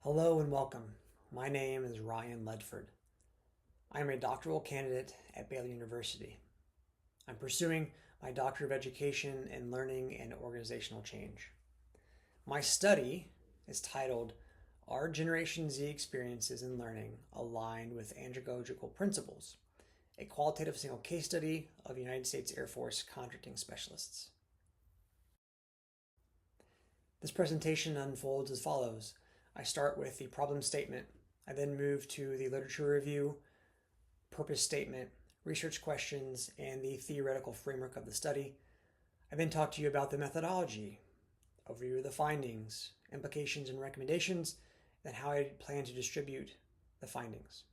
Hello and welcome. My name is Ryan Ledford. I am a doctoral candidate at Baylor University. I'm pursuing my Doctor of Education in Learning and Organizational Change. My study is titled, Are Generation Z Experiences in Learning Aligned with Andragogical Principles? A qualitative single case study of United States Air Force contracting specialists. This presentation unfolds as follows. I start with the problem statement. I then move to the literature review, purpose statement, research questions, and the theoretical framework of the study. I then talk to you about the methodology, overview of the findings, implications and recommendations, and how I plan to distribute the findings.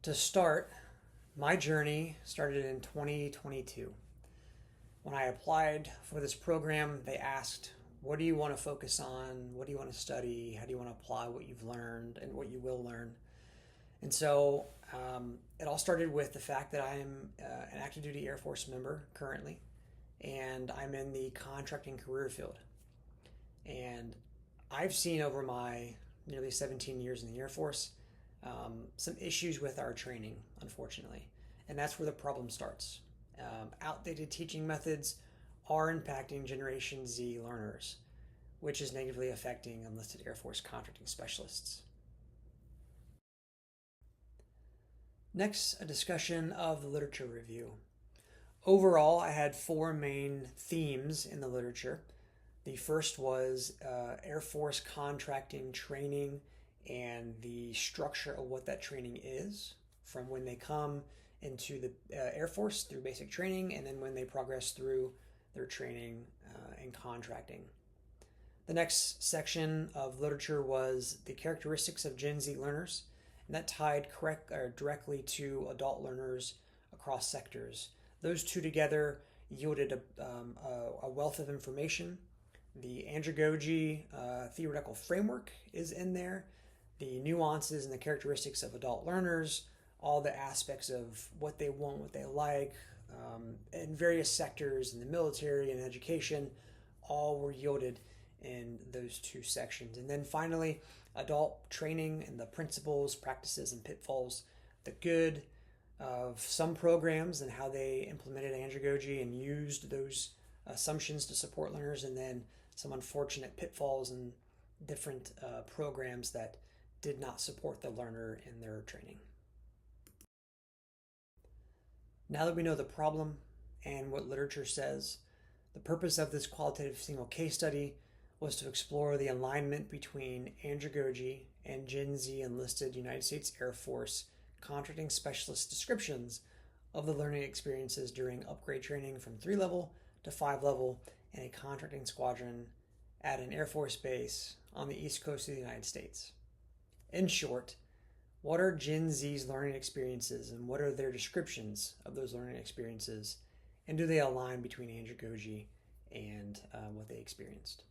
To start, my journey started in 2022. When I applied for this program, they asked, what do you want to focus on? What do you want to study? How do you want to apply what you've learned and what you will learn? And so it all started with the fact that I am an active duty Air Force member currently, and I'm in the contracting career field. And I've seen over my nearly 17 years in the Air Force some issues with our training, unfortunately. And that's where the problem starts. Outdated teaching methods are impacting Generation Z learners, which is negatively affecting enlisted Air Force contracting specialists. Next, a discussion of the literature review. Overall, I had four main themes in the literature. The first was Air Force contracting training and the structure of what that training is, from when they come into the Air Force through basic training, and then when they progress through their training and contracting. The next section of literature was the characteristics of Gen Z learners, and that tied directly to adult learners across sectors. Those two together yielded a wealth of information. The andragogy theoretical framework is in there, the nuances and the characteristics of adult learners, all the aspects of what they want, what they like, in various sectors in the military and education, all were yielded in those two sections. And then finally, adult training and the principles, practices, and pitfalls, the good of some programs and how they implemented andragogy and used those assumptions to support learners, and then some unfortunate pitfalls and different programs that did not support the learner in their training. Now that we know the problem and what literature says, the purpose of this qualitative single case study was to explore the alignment between andragogy and Gen Z enlisted United States Air Force contracting specialist descriptions of the learning experiences during upgrade training from 3-level to 5-level in a contracting squadron at an Air Force base on the East Coast of the United States. In short, what are Gen Z's learning experiences and what are their descriptions of those learning experiences, and do they align between andragogy and what they experienced?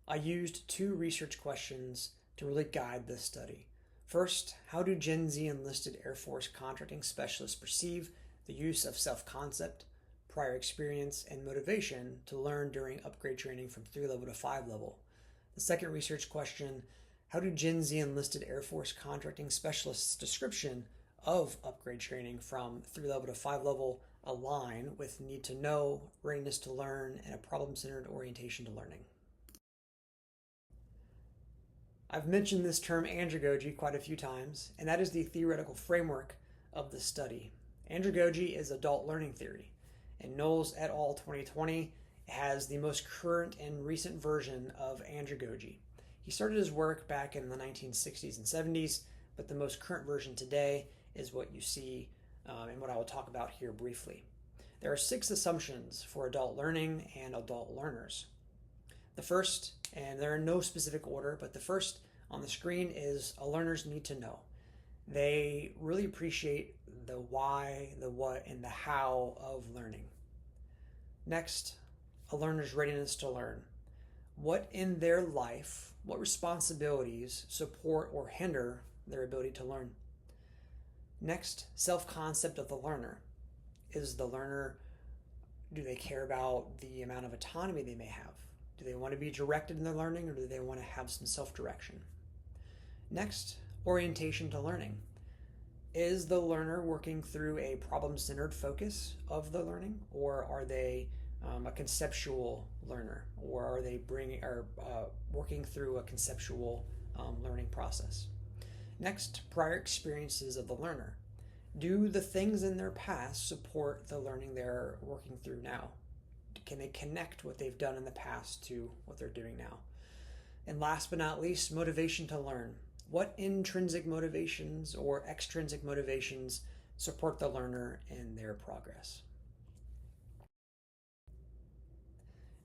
I used two research questions to really guide this study. First, how do Gen Z enlisted Air Force contracting specialists perceive the use of self-concept, prior experience, and motivation to learn during upgrade training from 3-level to 5-level? The second research question, how do Gen Z enlisted Air Force contracting specialists' description of upgrade training from 3-level to 5-level align with need to know, readiness to learn, and a problem-centered orientation to learning? I've mentioned this term andragogy quite a few times, and that is the theoretical framework of the study. Andragogy is adult learning theory, and Knowles et al. 2020 has the most current and recent version of andragogy. He started his work back in the 1960s and 70s, but the most current version today is what you see and what I will talk about here briefly. There are 6 assumptions for adult learning and adult learners. The first, and they're in no specific order, but the first on the screen is a learner's need to know. They really appreciate the why, the what, and the how of learning. Next, a learner's readiness to learn. What in their life, what responsibilities support or hinder their ability to learn? Next, self-concept of the learner. Is the learner Do they care about the amount of autonomy they may have? Do they want to be directed in their learning, or do they want to have some self-direction? Next, orientation to learning. Is the learner working through a problem-centered focus of the learning, or are they a conceptual learner, or are they working through a conceptual learning process? Next, prior experiences of the learner. Do the things in their past support the learning they're working through now? Can they connect what they've done in the past to what they're doing now? And last but not least, motivation to learn. What intrinsic motivations or extrinsic motivations support the learner in their progress?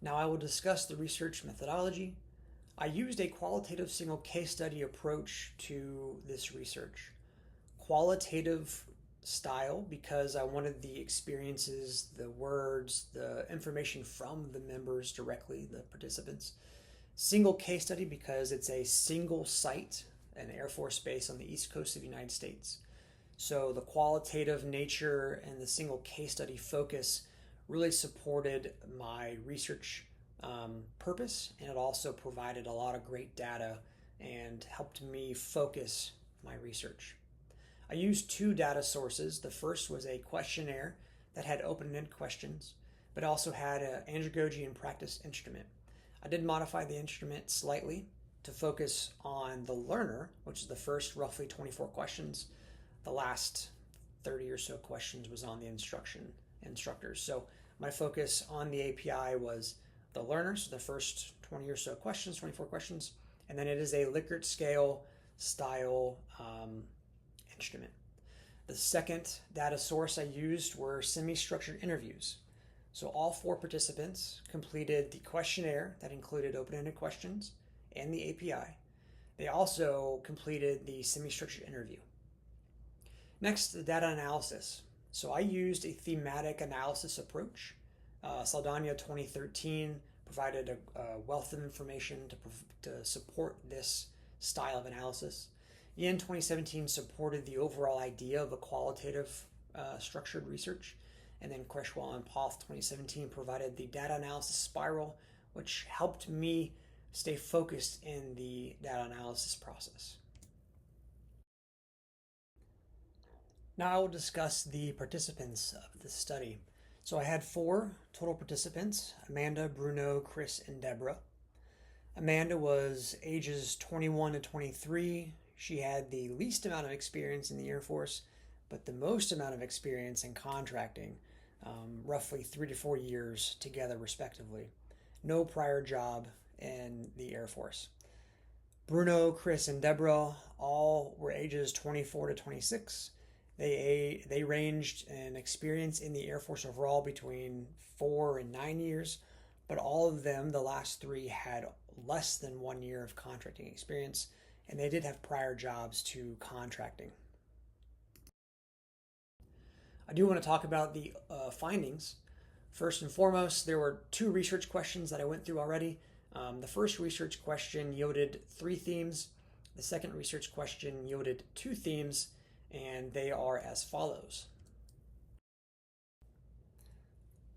Now I will discuss the research methodology. I used a qualitative single case study approach to this research. Qualitative style because I wanted the experiences, the words, the information from the members directly, the participants. Single case study because it's a single site, an Air Force base on the East Coast of the United States. So the qualitative nature and the single case study focus really supported my research purpose, and it also provided a lot of great data and helped me focus my research. I used two data sources. The first was a questionnaire that had open-ended questions, but also had an andragogy and practice instrument. I did modify the instrument slightly to focus on the learner, which is the first roughly 24 questions. The last 30 or so questions was on the instructors. So my focus on the API was the learner, so the first 20 or so questions, 24 questions, and then it is a Likert scale style instrument. The second data source I used were semi-structured interviews. So all 4 participants completed the questionnaire that included open-ended questions and the API. They also completed the semi-structured interview. Next, the data analysis. So I used a thematic analysis approach. Saldana 2013 provided a wealth of information to support this style of analysis. Yin 2017 supported the overall idea of a qualitative structured research. And then Kreshwal and Poth 2017 provided the data analysis spiral, which helped me stay focused in the data analysis process. Now I will discuss the participants of this study. So I had 4 total participants: Amanda, Bruno, Chris, and Deborah. Amanda was ages 21 to 23. She had the least amount of experience in the Air Force, but the most amount of experience in contracting, roughly 3 to 4 years together respectively. No prior job in the Air Force. Bruno, Chris, and Deborah all were ages 24 to 26. They ranged in experience in the Air Force overall between 4 and 9 years, but all of them, the last 3, had less than 1 year of contracting experience, and they did have prior jobs to contracting. I do want to talk about the findings. First and foremost, there were 2 research questions that I went through already. The first research question yielded 3 themes. The second research question yielded 2 themes, and they are as follows.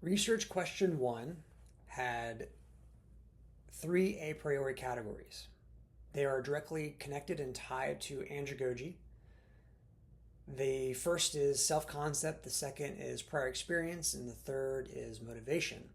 Research question 1 had 3 a priori categories. They are directly connected and tied to andragogy. The first is self-concept, the second is prior experience, and the third is motivation.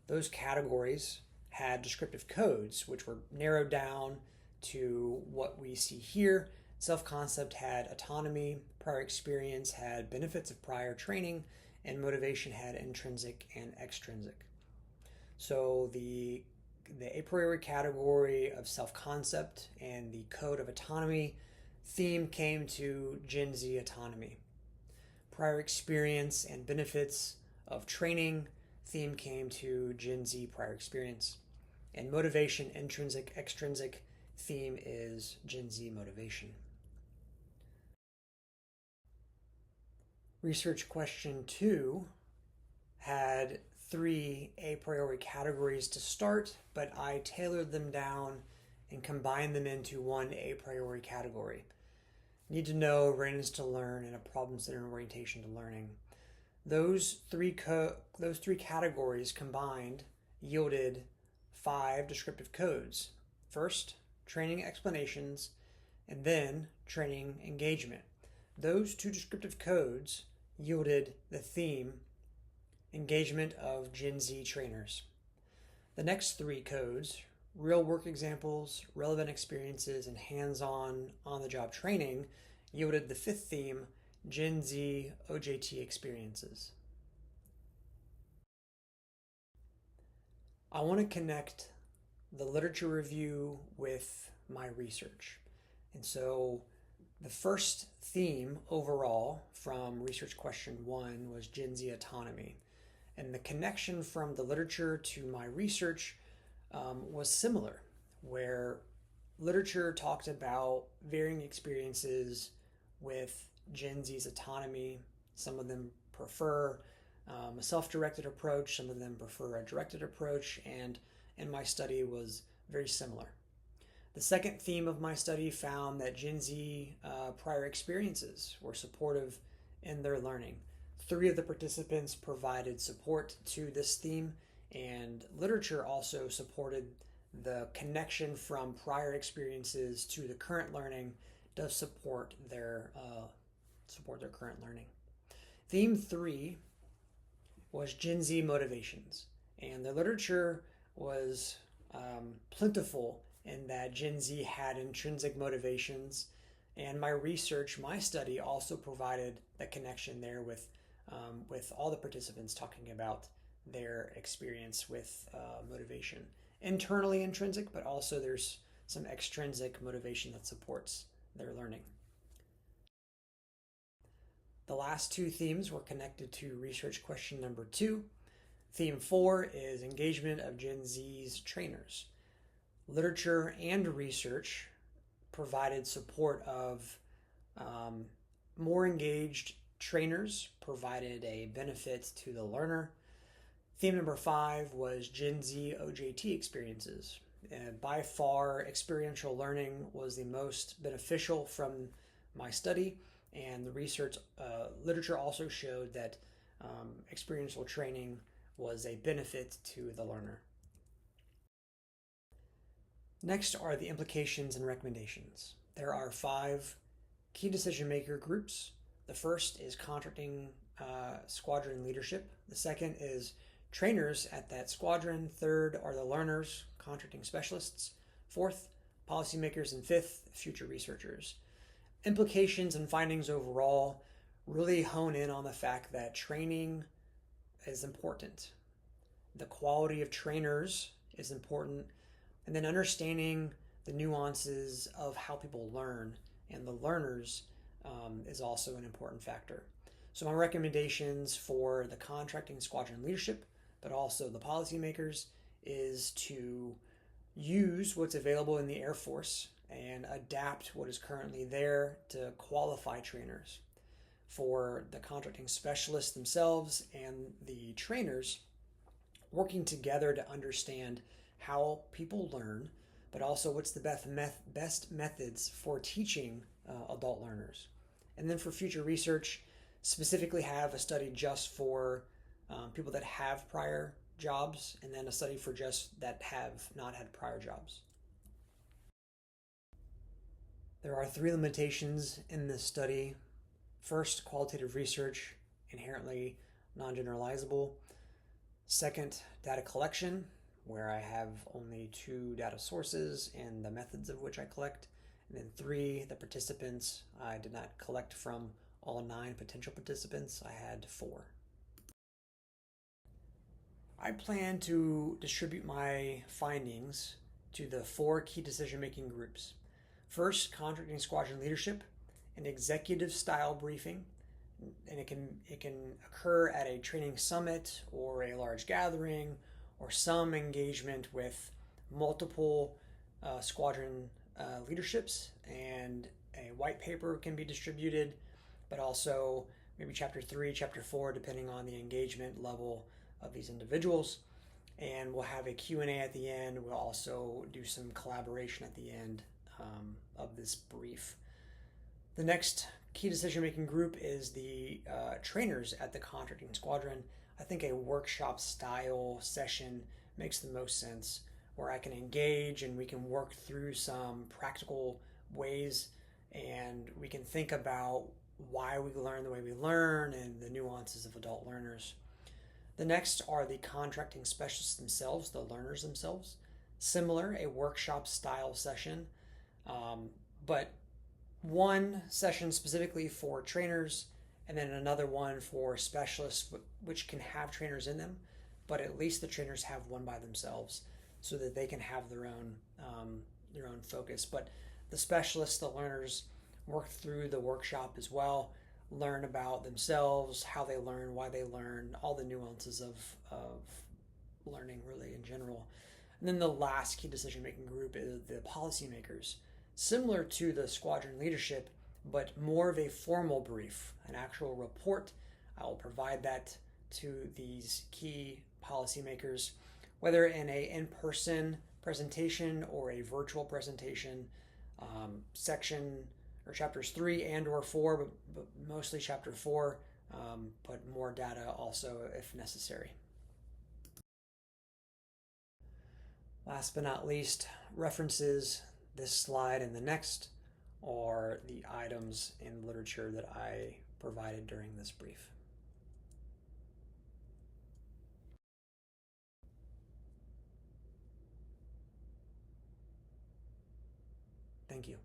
Those categories had descriptive codes, which were narrowed down to what we see here. Self-concept had autonomy, prior experience had benefits of prior training, and motivation had intrinsic and extrinsic. So the a priori category of self-concept and the code of autonomy theme came to Gen Z autonomy. Prior experience and benefits of training theme came to Gen Z prior experience. And motivation, intrinsic, extrinsic theme is Gen Z motivation. Research question 2 had 3 a priori categories to start, but I tailored them down and combined them into 1 a priori category. Need to know, readiness to learn, and a problem-centered orientation to learning. Those three categories combined yielded 5 descriptive codes. First, training explanations, and then training engagement. Those 2 descriptive codes yielded the theme engagement of Gen Z trainers. The next 3 codes, real work examples, relevant experiences, and hands-on, on-the-job training, yielded the 5th theme, Gen Z OJT experiences. I want to connect the literature review with my research. And so the first theme overall from research question 1 was Gen Z autonomy. And the connection from the literature to my research was similar, where literature talked about varying experiences with Gen Z's autonomy. Some of them prefer a self-directed approach, some of them prefer a directed approach, and in my study was very similar. The second theme of my study found that Gen Z prior experiences were supportive in their learning. 3 of the participants provided support to this theme, and literature also supported the connection from prior experiences to the current learning does support their current learning. Theme 3 was Gen Z motivations, and the literature was plentiful in that Gen Z had intrinsic motivations, and my study also provided the connection there with all the participants talking about their experience with motivation. Internally intrinsic, but also there's some extrinsic motivation that supports their learning. The last 2 themes were connected to research question number 2. Theme 4 is engagement of Gen Z's trainers. Literature and research provided support of more engaged trainers, provided a benefit to the learner. Theme number 5 was Gen Z OJT experiences. By far, experiential learning was the most beneficial from my study, and the research literature also showed that experiential training was a benefit to the learner. Next are the implications and recommendations. There are 5 key decision maker groups. The first is contracting squadron leadership. The second is trainers at that squadron. Third are the learners, contracting specialists. Fourth, policymakers. And fifth, future researchers. Implications and findings overall really hone in on the fact that training is important. The quality of trainers is important, and then understanding the nuances of how people learn and the learners is also an important factor. So my recommendations for the contracting squadron leadership, but also the policymakers, is to use what's available in the Air Force and adapt what is currently there to qualify trainers. For the contracting specialists themselves and the trainers, working together to understand how people learn, but also what's the best methods for teaching adult learners. And then for future research, specifically have a study just for people that have prior jobs, and then a study for just that have not had prior jobs. There are 3 limitations in this study. First, qualitative research, inherently non-generalizable. Second, data collection, where I have only 2 data sources and the methods of which I collect. And then 3, the participants. I did not collect from all 9 potential participants. I had 4. I plan to distribute my findings to the 4 key decision-making groups. First, contracting squadron leadership, an executive style briefing, and it can occur at a training summit or a large gathering or some engagement with multiple squadron leaderships, and a white paper can be distributed, but also maybe chapter 3, chapter 4, depending on the engagement level of these individuals. And we'll have a Q&A at the end. We'll also do some collaboration at the end of this brief. The next key decision-making group is the trainers at the contracting squadron. I think a workshop style session makes the most sense, where I can engage and we can work through some practical ways, and we can think about why we learn the way we learn and the nuances of adult learners. The next are the contracting specialists themselves, the learners themselves. Similar, a workshop style session, but one session specifically for trainers and then another one for specialists, which can have trainers in them, but at least the trainers have one by themselves so that they can have their own focus. But the specialists, the learners, work through the workshop as well, learn about themselves, how they learn, why they learn, all the nuances of learning really in general. And then the last key decision-making group is the policymakers, similar to the squadron leadership, but more of a formal brief, an actual report. I will provide that to these key policymakers, whether in a in-person presentation or a virtual presentation. Section or chapters 3 and or 4, but mostly chapter 4, but more data also if necessary. Last but not least, references. This slide and the next are the items in literature that I provided during this brief. Thank you.